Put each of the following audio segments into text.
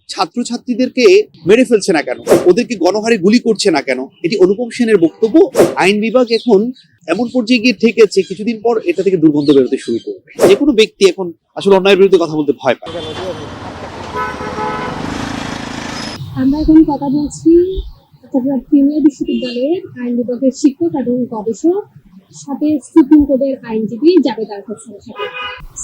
ছাত্রছাত্রীদেরকে মেরে ফেলছে না কেন, ওদেরকে গণহারে গুলি করছে না কেন? এটি অনুপম সেনের বক্তব্য। আইন বিভাগ এখন এমন পর্যায়ে গিয়ে ঠেকেছে, কিছুদিন পর এটা থেকে দুর্গন্ধ বেরোতে শুরু করবে। যে কোনো ব্যক্তি এখন আসলে অন্যায়ের বিরুদ্ধে কথা বলতে ভয় পায়। আমরা এখন কথা বলছি চট্টগ্রাম প্রিমিয়ার বিশ্ববিদ্যালয়ের আইন বিভাগের শিক্ষক এবং গবেষক, সাথে সুপ্রিম কোর্টের আইনজীবী জাবেদ আরাফাত স্যারের সাথে।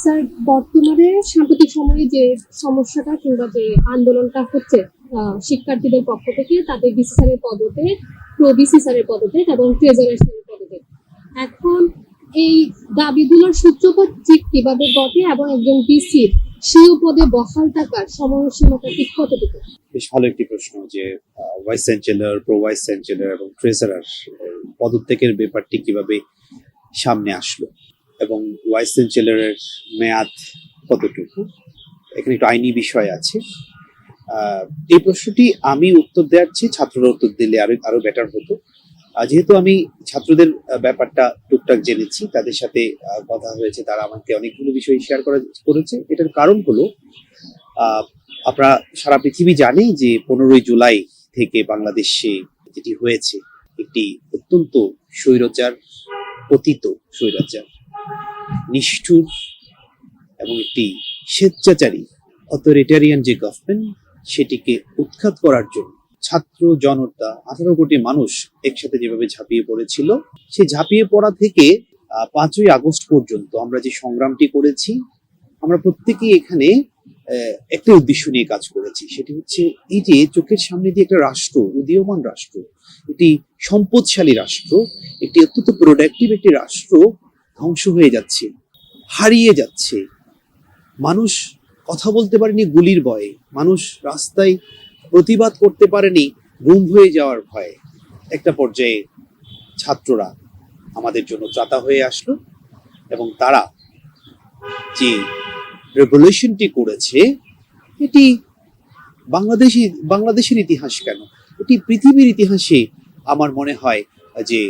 স্যার, বর্তমানে সাম্প্রতিক সময়ে যে সমস্যাটা কিংবা যে আন্দোলনটা হচ্ছে শিক্ষার্থীদের পক্ষ থেকে, তাদের বিসি স্যারের পদতে, প্রো বিসি স্যারের পদতে এবং ট্রেজারার স্যারের পদতে, এখন এই দাবিগুলোর সূত্রপাত ঠিক কিভাবে ঘটে এবং একজন বিসির সেই পদে বহাল থাকার সময়সীমাটা ঠিক কতটুকু? বেশ ভালো একটি প্রশ্ন যে vice chancellor, pro vice chancellor এবং ট্রেজারার পদত্যাগের ব্যাপারটি কিভাবে সামনে আসলো এবং ভাইস চ্যান্সেলরের মেয়াদ কতটুকু, এখানে একটু আইনি বিষয় আছে। এই প্রশ্নটি আমি উত্তর দেওয়ার চেয়ে ছাত্ররা উত্তর দিলে আরো বেটার হতো। যেহেতু আমি ছাত্রদের ব্যাপারটা টুকটাক জেনেছি, তাদের সাথে কথা হয়েছে, তারা আমাকে অনেকগুলো বিষয় শেয়ার করেছে। এটার কারণ হলো আপনারা সারা পৃথিবী জানে যে 15ই জুলাই থেকে বাংলাদেশে যেটি হয়েছে, একটি অত্যন্ত স্বৈরাচার, পতিত স্বৈরাচার, নিষ্ঠুর এবং একটি স্বেচ্ছাচারী অথরিটারিয়ান যে গভর্নমেন্ট, সেটিকে উৎখাত করার জন্য ছাত্র জনতা 18 কোটি মানুষ একসাথে যেভাবে ঝাঁপিয়ে পড়েছিল, সেই ঝাঁপিয়ে পড়া থেকে 5ই আগস্ট পর্যন্ত আমরা যে সংগ্রামটি করেছি, আমরা প্রত্যেকেই এখানে একটা উদ্দেশ্য নিয়ে কাজ করেছি। সেটি হচ্ছে এই যে চোখের সামনে দিয়ে একটা রাষ্ট্র, উদীয়মান রাষ্ট্র, একটি সম্পদশালী রাষ্ট্র, একটি অত্যন্ত প্রোডাক্টিভ একটি রাষ্ট্র ধ্বংস হয়ে যাচ্ছে, হারিয়ে যাচ্ছে। মানুষ কথা বলতে পারেনি গুলির ভয়ে, মানুষ রাস্তায় প্রতিবাদ করতে পারেনি গুম হয়ে যাওয়ার ভয়ে। একটা পর্যায়ে ছাত্ররা আমাদের জন্য ত্রাতা হয়ে আসলো এবং তারা যে রেভলিউশনটি করেছে, এটি বাংলাদেশের ইতিহাস কেন, এটি পৃথিবীর ইতিহাসে আমার মনে হয় যে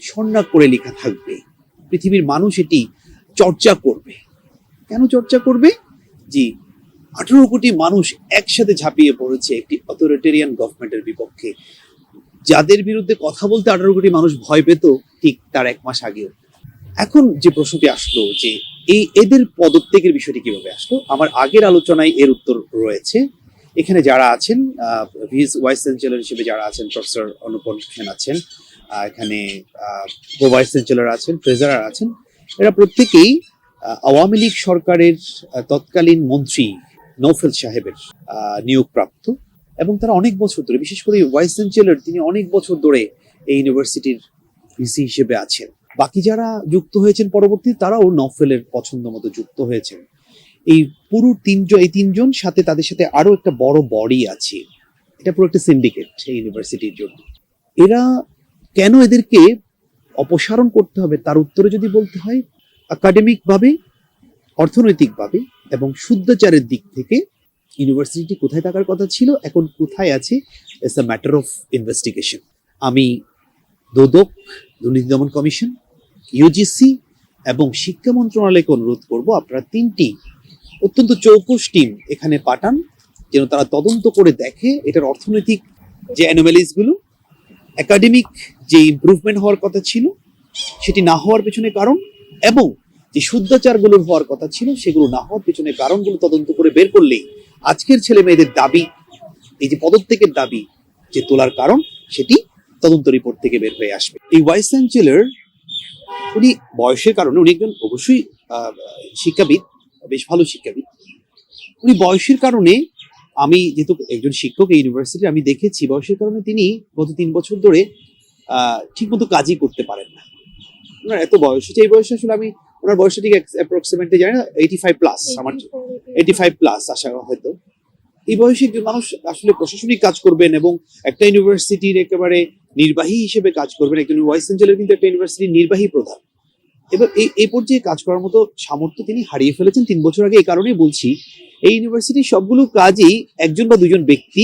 স্বর্ণাক্ষরে করে লেখা থাকবে। পৃথিবীর মানুষ এটি চর্চা করবে। কেন চর্চা করবে? যে 18 কোটি মানুষ একসাথে ঝাঁপিয়ে পড়েছে একটি অথরিটেরিয়ান গভর্নমেন্টের বিপক্ষে, যাদের বিরুদ্ধে কথা বলতে 18 কোটি মানুষ ভয় পেত ঠিক তার 1 মাস আগেও। এখন যে প্রশ্নটি আসলো যে এদের পদত্যাগের বিষয়টি কিভাবে আসলো, আমার আগের আলোচনায় এর উত্তর রয়েছে। এখানে যারা আছেন, ভাইস চ্যান্সেলর হিসেবে যারা আছেন, প্রফেসর অনুপম সেন আছেন, এখানে প্রো ভাইস চ্যান্সেলর আছেন, ট্রেজারার আছেন, এরা প্রত্যেকেই আওয়ামী লীগ সরকারের তৎকালীন মন্ত্রী নৌফেল সাহেবের নিয়োগপ্রাপ্ত এবং তারা অনেক বছর ধরে, বিশেষ করে ভাইস চ্যান্সেলর, তিনি অনেক বছর ধরে এই ইউনিভার্সিটির ভিসি হিসেবে আছেন। বাকি যারা যুক্ত হয়েছেন পরবর্তীতে, তারাও নৌফেলের পছন্দ মতো যুক্ত হয়েছেন। এই পুরো এই তিনজন সাথে তাদের সাথে আরো একটা বড় বডি আছে, এটা পুরো একটা সিন্ডিকেট এই ইউনিভার্সিটির জন্য। এরা কেন এদেরকে অপসারণ করতে হবে, তার উত্তরে যদি বলতে হয়, একাডেমিক ভাবে, অর্থনৈতিক ভাবে এবং শুদ্ধাচারের দিক থেকে ইউনিভার্সিটি কোথায় থাকার কথা ছিল, এখন কোথায় আছে, it's a matter of investigation. আমি দুদক, দুর্নীতি দমন কমিশন, ইউজিসি এবং শিক্ষা মন্ত্রণালয়কে অনুরোধ করব, আপনারা 3টি অত্যন্ত চৌকস টিম এখানে পাঠান, যেন তারা তদন্ত করে দেখে এটার অর্থনৈতিক যে অ্যানোমালিস গুলো, একাডেমিক যে ইমপ্রুভমেন্ট হওয়ার কথা ছিল সেটি না হওয়ার পেছনে কারণ, এবং যে শুদ্ধাচারগুলো হওয়ার কথা ছিল সেগুলো না হওয়ার পেছনে কারণগুলো তদন্ত করে বের করলেই আজকের ছেলে মেয়েদের দাবি, এই যে পদত্যাগের দাবি যে তোলার কারণ, সেটি তদন্ত রিপোর্ট থেকে বের হয়ে আসবে। এই ভাইস চ্যান্সেলর, উনি বয়সের কারণে, উনি একজন অবশ্যই শিক্ষাবিদ, বেশ ভালো শিক্ষাবিদ, উনি বয়সের কারণে, আমি যেহেতু একজন শিক্ষক এই ইউনিভার্সিটি, আমি দেখেছি বয়সের কারণে তিনি গত 3 বছর ধরে ঠিকমতো কাজই করতে পারেন না। ওনার এত বয়স হচ্ছে, এই বয়সে আসলে আমি ওনার বয়সটা ঠিক অ্যাপ্রক্সিমেটলি জানি না, 85 প্লাস, আমার 85 প্লাস আশা হয়তো। এই বয়সে একজন মানুষ আসলে প্রশাসনিক কাজ করবেন এবং একটা ইউনিভার্সিটির একেবারে নির্বাহী হিসেবে কাজ করবেন। একজন ভাইস চ্যান্সেলর কিন্তু একটা ইউনিভার্সিটির নির্বাহী প্রধান। এবার এই পর্যায়ে কাজ করার মতো সামর্থ্য তিনি হারিয়ে ফেলেছেন 3 বছর আগে। এই কারণেই বলছি, এই ইউনিভার্সিটির সবগুলো কাজই একজন বা দুজন ব্যক্তি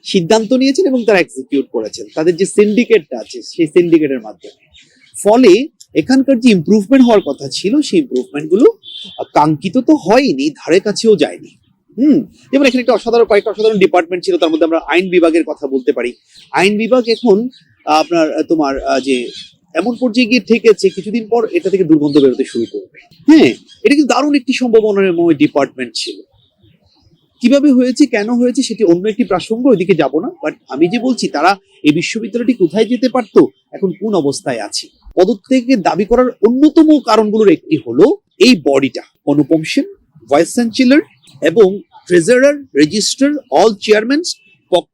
সিদ্ধান্ত নিয়েছেন এবং তারা এক্সিকিউট করেছেন তাদের যে সিন্ডিকেটটা আছে সেই সিন্ডিকেটের মাধ্যমে। ফলে এখানকার যে ইমপ্রুভমেন্ট হওয়ার কথা ছিল, সেই ইমপ্রুভমেন্ট গুলো কাঙ্ক্ষিত তো হয়নি, ধারে কাছেও যায়নি। যেমন এখানে কয়েকটা অসাধারণ ডিপার্টমেন্ট ছিল, তার মধ্যে আমরা আইন বিভাগের কথা বলতে পারি। আইন বিভাগ এখন আপনার তোমার যে এমন পর্যায়ে গিয়ে ঠেকেছে, কিছুদিন পর এটা থেকে দুর্গন্ধ বেরোতে শুরু করবে। হ্যাঁ, এটা কিন্তু দারুণ একটি সম্ভাবনাময় ডিপার্টমেন্ট ছিল। কিভাবে হয়েছে, কেন হয়েছে, সেটি অন্য একটি প্রাসঙ্গ, ওইদিকে যাব না। বাট আমি যে বলছি, তারা এই বিশ্ববিদ্যালয়টি কোথায় যেতে পারতো, এখন কোন অবস্থায় আছে। পদত্যাগের দাবি করার অন্যতম কারণগুলোর একটি হলো এই বডিটা, অনুপম সেন, ভাইস চ্যান্সেলর এবং treasurer, registrar, all chairmans,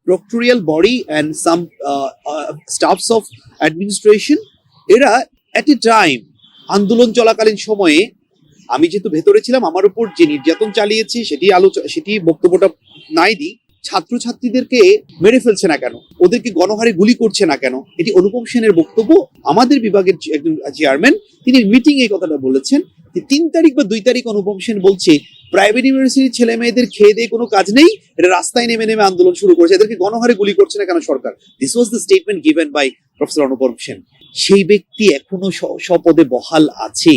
proctorial body and some staffs of administration, এরা at a time আন্দোলন চলাকালীন সময়ে, আমি যেহেতু ভেতরে ছিলাম, আমার উপর যে নির্যাতন চালিয়েছে সেটি বক্তব্যটা নাই দিই, ছাত্রছাত্রীদেরকে মেরে ফেলছে না কেন, ওদেরকে গণহারে গুলি করছে না কেন, এটি অনুপম সেনের বক্তব্য। আমাদের বিভাগের একজন চেয়ারম্যান, তিনি মিটিং এই কথাটা বলেছেন যে 3 তারিখ বা 2 তারিখ অনুপম সেন বলছে প্রাইভেট ইউনিভার্সিটির ছেলে মেয়েদের খেয়ে দিয়ে কোনো কাজ নেই, এটা রাস্তায় নেমে নেমে আন্দোলন শুরু করেছে, এদেরকে গণহারে গুলি করছে না কেন সরকার। This was the statement given by professor Anupam Sen. সেই ব্যক্তি এখনো স্বপদে বহাল আছে,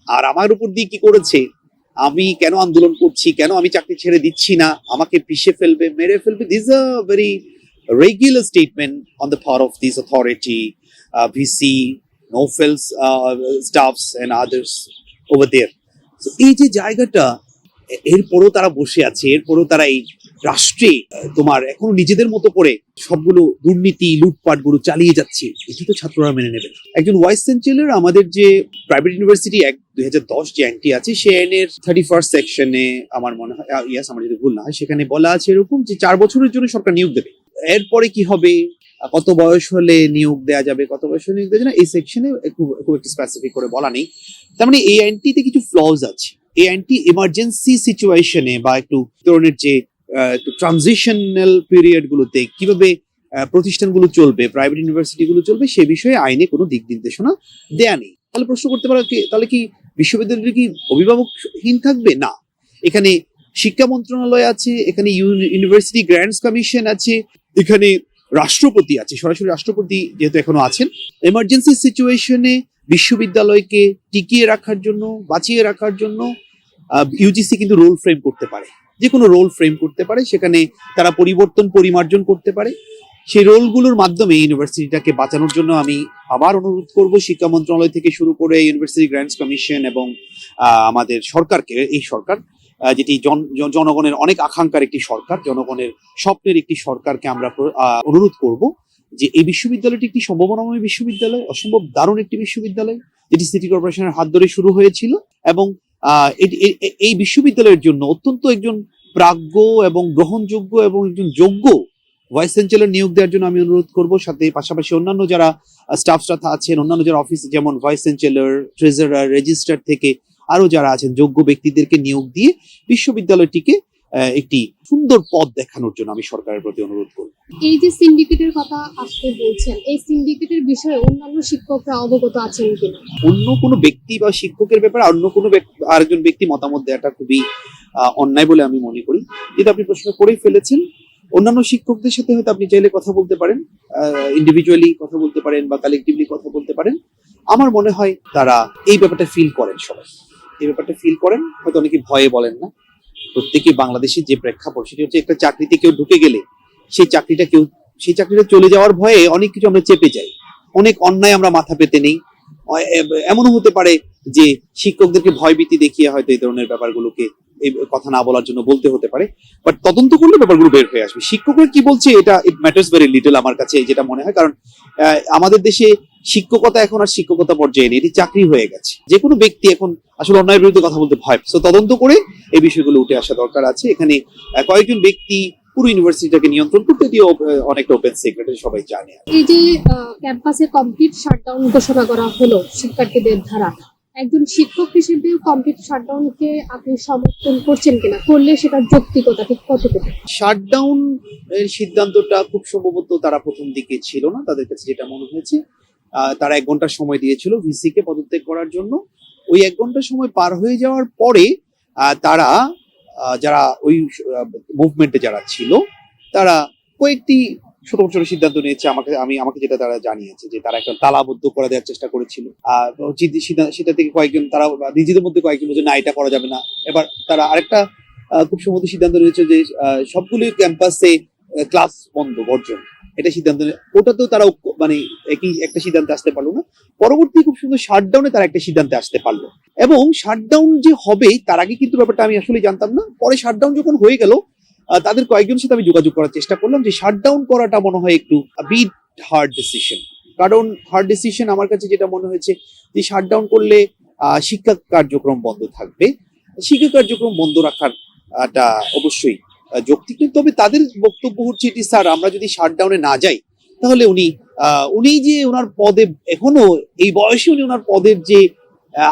আর আমার উপর দিয়ে কি করেছে, আমি কেন আন্দোলন করছি, কেন আমি চাকরি ছেড়ে দিচ্ছি না, আমাকে পিষে ফেলবে, মেরে ফেলবে। This a very regular statement on the part of this authority, VC, নোফেলস staffs and others over there. এই যে জায়গাটা, এরপরও তারা বসে আছে, এরপরও তারা এই রাষ্ট্রে তোমার এখনো নিজেদের মতো করে সবগুলো দুর্নীতি, লুটপাট গুলো চালিয়ে যাচ্ছে, এটি তো ছাত্ররা মেনে নেবে। একজন ভাইস চ্যান্সেলর, আমাদের যে প্রাইভেট ইউনিভার্সিটি অ্যাক্ট 2010 যে আইনটি আছে, সেই আইনের 31st সেকশনে আমার মনে হয়, ইয়াস, আমার যদি ভুল না হয়, সেখানে বলা আছে এরকম যে 4 বছরের জন্য সরকার নিয়োগ দেবে। এরপরে কি হবে, কত বয়স হলে নিয়োগ দেওয়া যাবে, কত বয়স হলে নিয়োগ দেওয়া যাবে না, এই সেকশনে খুব একটু স্পেসিফিক করে বলা নেই। তার মানে এই আইনটিতে কিছু ফ্লজ আছে। এই আইনটি এমার্জেন্সি সিচুয়েশনে বা একটু ধরনের যে ট্রানজিশনাল পিরিয়ড গুলোতে কিভাবে প্রতিষ্ঠানগুলো চলবে, প্রাইভেট ইউনিভার্সিটি গুলো চলবে, সে বিষয়ে আইনে কোনো দিক নির্দেশনা দেয়া নেই। তাহলে প্রশ্ন করতে পারো, তাহলে কি বিশ্ববিদ্যালয়টি কি অভিভাবকহীন থাকবে? না, এখানে শিক্ষা মন্ত্রণালয় আছে, এখানে ইউনিভার্সিটি গ্র্যান্টস কমিশন আছে, এখানে রাষ্ট্রপতি আছে, সরাসরি রাষ্ট্রপতি যেহেতু এখনো আছেন। এমার্জেন্সি সিচুয়েশনে বিশ্ববিদ্যালয়কে টিকিয়ে রাখার জন্য, বাঁচিয়ে রাখার জন্য ইউজিসি কিন্তু রোল ফ্রেম করতে পারে, যে কোনো রোল ফ্রেম করতে পারে, সেখানে তারা পরিমার্জন করতে পারে। সেই রোলগুলোর মাধ্যমে ইউনিভার্সিটিটাকে বাঁচানোর জন্য আমি আবার অনুরোধ করব শিক্ষা মন্ত্রণালয় থেকে শুরু করে ইউনিভার্সিটি গ্র্যান্টস কমিশন এবং আমাদের সরকারকে, এই সরকার যেটি জনগণের অনেক আকাঙ্ক্ষার একটি সরকার, জনগণের স্বপ্নের একটি সরকারকে আমরা অনুরোধ করব যে এই বিশ্ববিদ্যালয়টি একটি সম্ভাবনাময় বিশ্ববিদ্যালয়, অসম্ভব দারুণ একটি বিশ্ববিদ্যালয়, যেটি সিটি কর্পোরেশনের হাত ধরে শুরু হয়েছিল, এবং এই বিশ্ববিদ্যালয়ের জন্য অত্যন্ত একজন প্রাজ্ঞ এবং গ্রহণযোগ্য এবং একজন যোগ্য ভাইস চ্যান্সেলর নিয়োগ দেওয়ার জন্য আমি অনুরোধ করব। সাথে পাশাপাশি অন্যান্য যারা স্টাফ আছেন, অন্যান্য যারা অফিসে, যেমন ভাইস চ্যান্সেলর, ট্রেজারার, রেজিস্ট্রার থেকে আরো যারা আছেন, যোগ্য ব্যক্তিদেরকে নিয়োগ দিয়ে বিশ্ববিদ্যালয়টিকে একটি সুন্দর পথ দেখানোর জন্য আমি সরকারের প্রতি অনুরোধ করব। এই যে সিন্ডিকেটের কথা আপনি বলছেন, এই সিন্ডিকেটের বিষয়ে অন্যান্য শিক্ষকরা অবগত আছেন কিনা? অন্য কোনো ব্যক্তি বা শিক্ষকের ব্যাপারে অন্য কোনো আরেকজন ব্যক্তি মতামত দেওয়াটা খুবই অন্যায় বলে আমি মনে করি। যেটা আপনি প্রশ্ন করেই ফেলেছেন, অন্যান্য শিক্ষকদের সাথে হয়তো আপনি চাইলে কথা বলতে পারেন, ইন্ডিভিজুয়ালি কথা বলতে পারেন বা কালেকটিভলি কথা বলতে পারেন। আমার মনে হয় তারা এই ব্যাপারটা ফিল করেন, সবাই এই ব্যাপারটা ফিল করেন, হয়তো অনেকে ভয়ে বলেন না। প্রত্যেকে বাংলাদেশের যে প্রেক্ষাপট, সেটি হচ্ছে একটা চাকরিতে কেউ ঢুকে গেলে সেই চাকরিটা চলে যাওয়ার ভয়ে অনেক কিছু আমরা চেপে যাই, অনেক অন্যায় আমরা মাথা পেতে নেই। এমনও হতে পারে যে শিক্ষকদেরকে ভয়ভীতি দেখিয়ে হয়তো এই ধরনের ব্যাপারগুলোকে এই কথা না বলার জন্য বলতে হতে পারে, বাট তদন্ত করলে ব্যাপারগুলো বের হয়ে আসবে। শিক্ষকরা কি বলছে, এটা ইট ম্যাটার্স ভেরি লিটল আমার কাছে যেটা মনে হয়, কারণ আমাদের দেশে শিক্ষকতা এখন আর শিক্ষকতা পর্যায়ে নেই, এটি চাকরি হয়ে গেছে। যে কোনো ব্যক্তি এখন আসলে অন্যায়ের বিরুদ্ধে কথা বলতে ভয়, তো তদন্ত করে এই বিষয়গুলো উঠে আসা দরকার আছে। এখানে কয়েকজন ব্যক্তি পুরো ইউনিভার্সিটিটাকে নিয়ন্ত্রণ করতে, এটি অনেকটা ওপেন সিক্রেট, সবাই জানে। এই যে ক্যাম্পাসে কমপ্লিট শাটডাউন ঘোষণা করা হলো শিক্ষার্থীদের দ্বারা, একজন শিক্ষক হিসেবে কমপ্লিট শাটডাউনকে আপনি সমর্থন করছেন কিনা? করলে সেটার যৌক্তিকতা ঠিক কতটুকু? শাটডাউন এর সিদ্ধান্তটা খুব সম্ভবত তারা প্রথম দিকে ছিল না, তাদের কাছে যেটা মনে হয়েছে, তারা 1 ঘন্টা সময় দিয়েছিল ভিসি কে পদত্যাগ করার জন্য। ওই 1 ঘন্টা সময় পার হয়ে যাওয়ার পরে তারা যারা ওই মুভমেন্টে যারা ছিল, তারা কয়েকটি ছোট ছোট সিদ্ধান্ত নিয়েছে। আমাকে যেটা তারা জানিয়েছে যে তারা একটা তালাবদ্ধ করে দেওয়ার চেষ্টা করেছিল। সেটা থেকে কয়েকজন, তারা নিজেদের মধ্যে কয়েকজন বলছে না, এটা করা যাবে না। এবার তারা আরেকটা খুব সম্ভবত সিদ্ধান্ত নিয়েছে যে সবগুলি ক্যাম্পাসে ক্লাস বন্ধ বর্জন, এটা সিদ্ধান্ত ওটাতেও তারা মানে একই একটা সিদ্ধান্তে আসতে পারলো না। পরবর্তী খুব সুন্দর শাটডাউনে তারা একটা সিদ্ধান্তে আসতে পারলো, এবং শাটডাউন যে হবে তার আগে কিন্তু ব্যাপারটা আমি আসলে জানতাম না। পরে শাটডাউন যখন হয়ে গেল, তাদের কয়েকজনের সাথে আমি যোগাযোগ করার চেষ্টা করলাম যে শাটডাউন করাটা মনে হয় একটু বিট হার্ড ডিসিশন। কারণ হার্ড ডিসিশন আমার কাছে যেটা মনে হয়েছে যে শাটডাউন করলে শিক্ষা কার্যক্রম বন্ধ থাকবে, শিক্ষা কার্যক্রম বন্ধ রাখার অবশ্যই যৌক্তিক। তবে তাদের বক্তব্য হচ্ছে এটি, স্যার আমরা যদি শাটডাউনে না যাই তাহলে উনি যে ওনার পদে এখনো এই বয়সে উনি ওনার পদের যে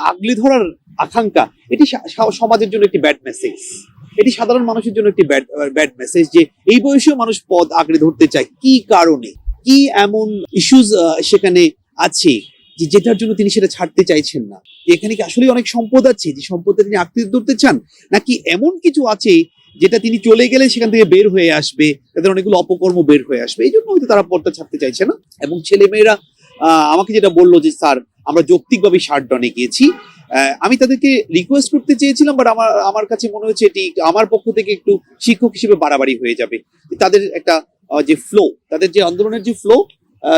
আগলে ধরার আকাঙ্ক্ষা, এটি সমাজের জন্য একটি ব্যাড মেসেজ, এটি সাধারণ মানুষের জন্য একটি ব্যাড মেসেজ যে এই বয়সেও মানুষ পদ আগলে ধরতে চায় কি কারণে, কি এমন ইস্যুস সেখানে আছে যে যেটার জন্য তিনি সেটা ছাড়তে চাইছেন না। এখানে কি আসলে অনেক সম্পদ আছে যে সম্পদটা তিনি আঁকড়ে ধরতে চান, নাকি এমন কিছু আছে যেটা তিনি চলে গেলে সেখান থেকে বের হয়ে আসবে, তাদের অনেকগুলো অপকর্ম বের হয়ে আসবে, এই জন্য হয়তো তারা পদটা ছাড়তে চাইছে না। এবং ছেলেমেয়েরা আমাকে যেটা বললো যে স্যার আমরা যৌক্তিকভাবে শাটডাউনে গিয়েছি, আমি তাদেরকে রিকোয়েস্ট করতে চেয়েছিলাম, বাট আমার কাছে মনে হচ্ছে এটি আমার পক্ষ থেকে একটু শিক্ষক হিসেবে বাড়াবাড়ি হয়ে যাবে। তাদের একটা যে ফ্লো, তাদের যে আন্দোলনের যে ফ্লো,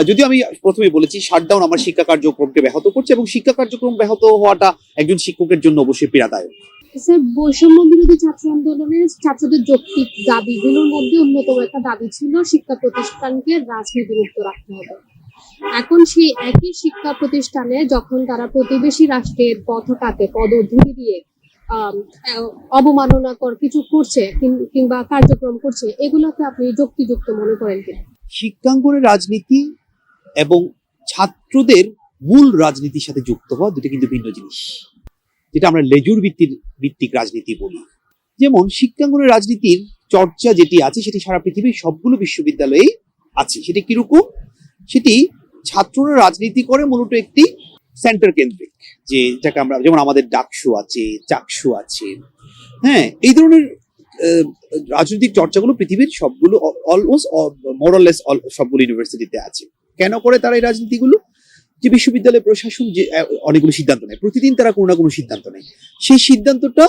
যদিও আমি প্রথমেই বলেছি শাটডাউন আমার শিক্ষা কার্যক্রমকে ব্যাহত করছে, এবং শিক্ষা কার্যক্রম ব্যাহত হওয়াটা একজন শিক্ষকের জন্য অবশ্যই পীড়াদায়ক। স্যার, বৈষম্য বিরোধী ছাত্র আন্দোলনের ছাত্রদের যৌক্তিক দাবিগুলোর মধ্যে অন্যতম একটা দাবি ছিল শিক্ষা প্রতিষ্ঠানকে রাজনীতিমুক্ত রাখতে হবে। এখন সেই একই শিক্ষা প্রতিষ্ঠানে যখন তারা প্রতিবেশী রাষ্ট্রের পতাকাতে পদধূলি দিয়ে অবমাননাকর কিছু করছে কিংবা কার্যক্রম করছে, এগুলোকে আপনি যুক্তিযুক্ত মনে করেন কিনা? শিক্ষাঙ্গনের রাজনীতি এবং ছাত্রদের মূল রাজনীতির সাথে যুক্ত হওয়া দুটো কিন্তু ভিন্ন জিনিস, যেটা আমরা লেজুর ভিত্তিক রাজনীতি বলি। যেমন শিক্ষাঙ্গনের রাজনীতির চর্চা যেটি আছে সেটি সারা পৃথিবীর সবগুলো বিশ্ববিদ্যালয়ে আছে। সেটি কিরকম? সেটি ছাত্ররা রাজনীতি করে মূলত একটি সেন্টার কেন্দ্রিক, যেটাকে আমরা যেমন আমাদের ডাকসু আছে, চাকসু আছে, হ্যাঁ, এই ধরনের রাজনৈতিক চর্চাগুলো পৃথিবীর সবগুলো অলমোস্ট মোরাললেস সবগুলো ইউনিভার্সিটিতে আছে। কেন করে তারা এই রাজনীতিগুলো? যে বিশ্ববিদ্যালয় প্রশাসন যে অনেকগুলো সিদ্ধান্ত নেয়, প্রতিদিন তারা কোনো না কোনো সিদ্ধান্ত নেয়, সেই সিদ্ধান্তটা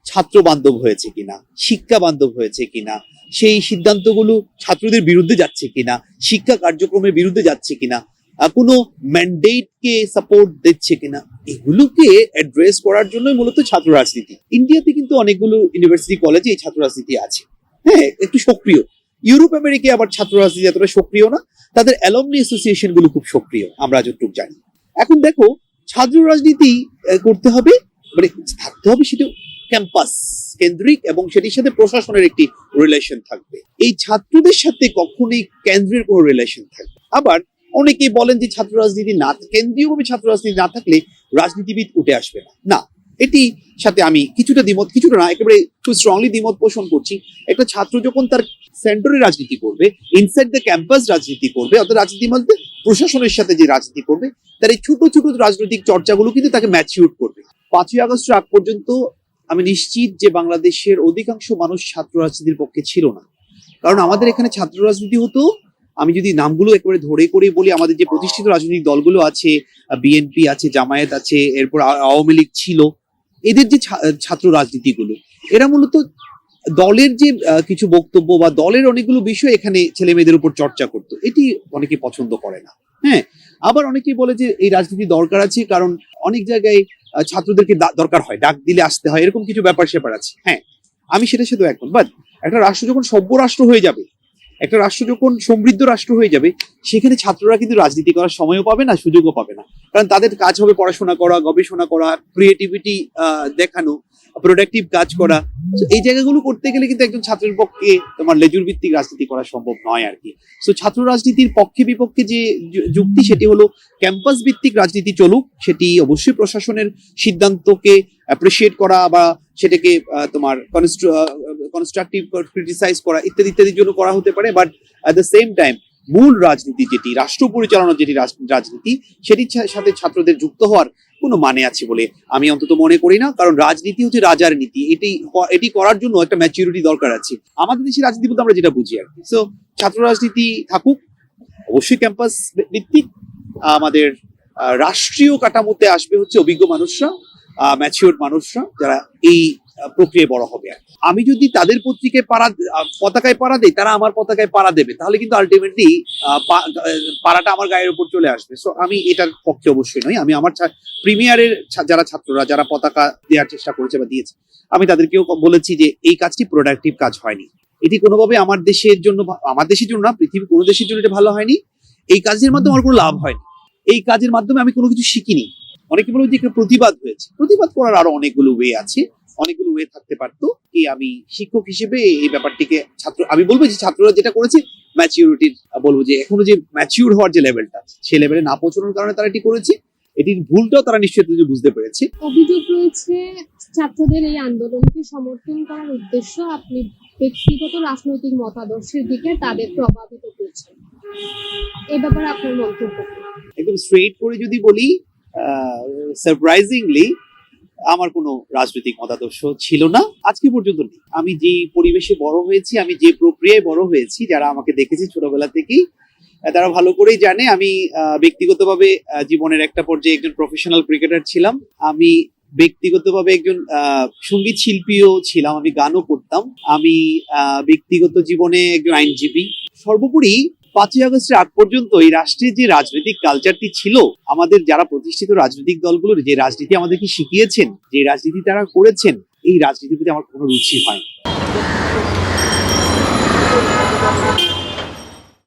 ছাত্র বান্ধব হয়েছে কিনা, শিক্ষা বান্ধব হয়েছে কিনা, সেই সিদ্ধান্তগুলো ছাত্রদের বিরুদ্ধে যাচ্ছে কিনা, শিক্ষা কার্যক্রমের বিরুদ্ধে যাচ্ছে কিনা, কোনো ম্যান্ডেটকে সাপোর্ট দিচ্ছে কিনা, এগুলোকে অ্যাড্রেস করার জন্য মূলত ছাত্র রাজনীতি। ইন্ডিয়াতে কিন্তু অনেকগুলো ইউনিভার্সিটি কলেজে এই ছাত্র রাজনীতি আছে, হ্যাঁ, একটু সক্রিয়। ইউরোপ আমেরিকায় আবার ছাত্র রাজনীতি এতটা সক্রিয় না, তাদের অ্যালমনি অ্যাসোসিয়েশন গুলো খুব সক্রিয়, আমরা যতটুকু জানি। এখন দেখো, ছাত্র রাজনীতি করতে হবে, মানে থাকতে হবে সেটা ক্যাম্পাস কেন্দ্রিক, এবং সেটির সাথে প্রশাসনের একটি রিলেশন থাকবে। এই ছাত্রদের সাথে কখনোই কেন্দ্রের কোনো রিলেশন থাকবে। আবার অনেকেই বলেন যে ছাত্র রাজনীতি না, কেন্দ্রীয়ভাবে ছাত্র রাজনীতি না থাকলে রাজনীতিবিদ উঠে আসবে না। এটি সাথে আমি কিছুটা না, একেবারে খুব স্ট্রংলি দ্বিমত পোষণ করছি। একটা ছাত্র যখন তার সেন্টারে রাজনীতি করবে, ইনসাইড দ্য ক্যাম্পাস রাজনীতি করবে, অর্থাৎ রাজনীতি মধ্যে প্রশাসনের সাথে যে রাজনীতি করবে, তার এই ছোট ছোট রাজনৈতিক চর্চাগুলো কিন্তু তাকে ম্যাচিউর করবে। 5ই আগস্টের আগ পর্যন্ত আমি নিশ্চিত যে বাংলাদেশের অধিকাংশ মানুষ ছাত্র রাজনীতির পক্ষে ছিল না, কারণ আমাদের এখানে ছাত্র রাজনীতি হতো, আমি যদি নামগুলো একেবারে ধরে করে বলি, আমাদের যে প্রতিষ্ঠিত রাজনৈতিক দলগুলো আছে, বিএনপি আছে, জামায়াত আছে, এরপর আওয়ামী লীগ ছিল, এদের যে ছাত্র রাজনীতিগুলো, এরা মূলত দলের যে কিছু বক্তব্য বা দলের অনেকগুলো বিষয় এখানে ছেলে মেয়েদের উপর চর্চা করতো, এটি অনেকে পছন্দ করে না। হ্যাঁ, আবার অনেকেই বলে যে এই রাজনীতি দরকার আছে, কারণ অনেক জায়গায় ছাত্রদেরকে দরকার হয়, ডাক দিলে আসতে হয়, এরকম কিছু ব্যাপার স্যাপার আছে। হ্যাঁ, আমি সেটার সাথে একমত। বাট একটা রাষ্ট্র যখন সভ্য রাষ্ট্র হয়ে যাবে, একটা রাষ্ট্র যখন সমৃদ্ধ রাষ্ট্র হয়ে যাবে, সেখানে ছাত্ররা কিন্তু রাজনীতি করার সময়ও পাবে না, সুযোগও পাবে না, কারণ তাদের কাজ হবে পড়াশোনা করা, গবেষণা করা, ক্রিয়েটিভিটি দেখানো, প্রোডাক্টিভ কাজ করা। এই জায়গাগুলো করতে গেলে কিন্তু একজন ছাত্রের পক্ষে তোমার লেজুর ভিত্তিক রাজনীতি করা সম্ভব নয় আর কি। সো ছাত্র রাজনীতির পক্ষে বিপক্ষে যে যুক্তি, সেটি হলো ক্যাম্পাস ভিত্তিক রাজনীতি চলুক, সেটি অবশ্যই প্রশাসনের সিদ্ধান্তকে অ্যাপ্রিসিয়েট করা বা সেটাকে তোমার কনস্ট্রাকটিভ ক্রিটিসাইজ করা ইত্যাদি ইত্যাদির জন্য করা হতে পারে। But at the same time মূল রাজনীতি যেটি রাষ্ট্র পরিচালনার যেটি রাজনীতি, সেটির সাথে ছাত্রদের যুক্ত হওয়ার কোনো মানে আছে বলে আমি অন্তত মনে করি না, কারণ রাজনীতি হচ্ছে রাজার নীতি। এটি করার জন্য একটা ম্যাচুরিটি দরকার আছে। আমাদের দেশের রাজনীতি বলতে আমরা যেটা বুঝি আর কি। সো ছাত্র রাজনীতি থাকুক, অবশ্যই ক্যাম্পাস ভিত্তিক। আমাদের রাষ্ট্রীয় কাঠামোতে আসবে হচ্ছে অভিজ্ঞ মানুষরা, ম্যাচিওর মানুষরা, যারা এই প্রক্রিয়ায় বড় হবে আর কি। আমি যদি তাদের পত্রিকায় পতাকায় পাড়া দেই, তারা আমার পতাকায় পাড়া দেবে, তাহলে কিন্তু আলটিমেটলি পাড়াটা আমার গায়ের উপর চলে আসবে। সো আমি এটার পক্ষে অবশ্যই নই। আমি আমার প্রিমিয়ারের যারা ছাত্ররা যারা পতাকা দেওয়ার চেষ্টা করেছে বা দিয়েছে, আমি তাদেরকেও বলেছি যে এই কাজটি প্রোডাক্টিভ কাজ হয়নি। এটি কোনোভাবে আমার দেশের জন্য না, পৃথিবীর কোনো দেশের জন্য এটা ভালো হয়নি। এই কাজের মাধ্যমে আমার কোনো লাভ হয়নি। এই কাজের মাধ্যমে আমি কোনো কিছু শিখিনি। অনেকে বলবো যে একটা প্রতিবাদ হয়েছে। প্রতিবাদ করার আরো অনেকগুলো ওয়ে আছে, অনেকগুলো ওয়ে থাকতে পারতো। কি আমি শিক্ষক হিসেবে এই ব্যাপারটিকে আমি বলবো যে ছাত্ররা যেটা করেছে ম্যাচিউরিটির, বলবো যে এখনো যে ম্যাচিউর হওয়ার যে লেভেলটা আছে, সেই লেভেলে না পৌঁছানোর কারণে তারা এটি করেছে। এটির ভুলটাও তারা নিশ্চয়ই বুঝতে পেরেছে। অভিযোগ রয়েছে ছাত্রদের এই আন্দোলনকে সমর্থন করার উদ্দেশ্য আপনি ব্যক্তিগত রাজনৈতিক মতাদর্শের দিকে তাদের প্রভাবিত করছেন। এই ব্যাপারে আপনার মন্তব্য কি? একদম স্ট্রেইট করে যদি বলি, সারপ্রাইজিংলি আমার কোনো রাজনৈতিক মতাদর্শ ছিল না, আজকে পর্যন্ত নেই। আমি যে পরিবেশে বড় হয়েছি, আমি যে প্রক্রিয়ায় বড় হয়েছি, যারা আমাকে দেখেছে ছোটবেলা থেকেই, তারা ভালো করেই জানে আমি ব্যক্তিগতভাবে জীবনের একটা পর্যায়ে একজন প্রফেশনাল ক্রিকেটার ছিলাম। আমি ব্যক্তিগতভাবে একজন সঙ্গীত শিল্পীও ছিলাম, আমি গানও করতাম। আমি ব্যক্তিগত জীবনে একজন আইনজীবী। সর্বোপরি 5ই আগস্টের আগ পর্যন্ত এই রাষ্ট্রের যে রাজনৈতিক কালচারটি ছিল, আমাদের যারা প্রতিষ্ঠিত রাজনৈতিক দলগুলোর যে রাজনীতি আমাদেরকে শিখিয়েছেন, যে রাজনীতি তারা করেছেন, এই রাজনীতির প্রতি আমার কোনো রুচি হয়নি।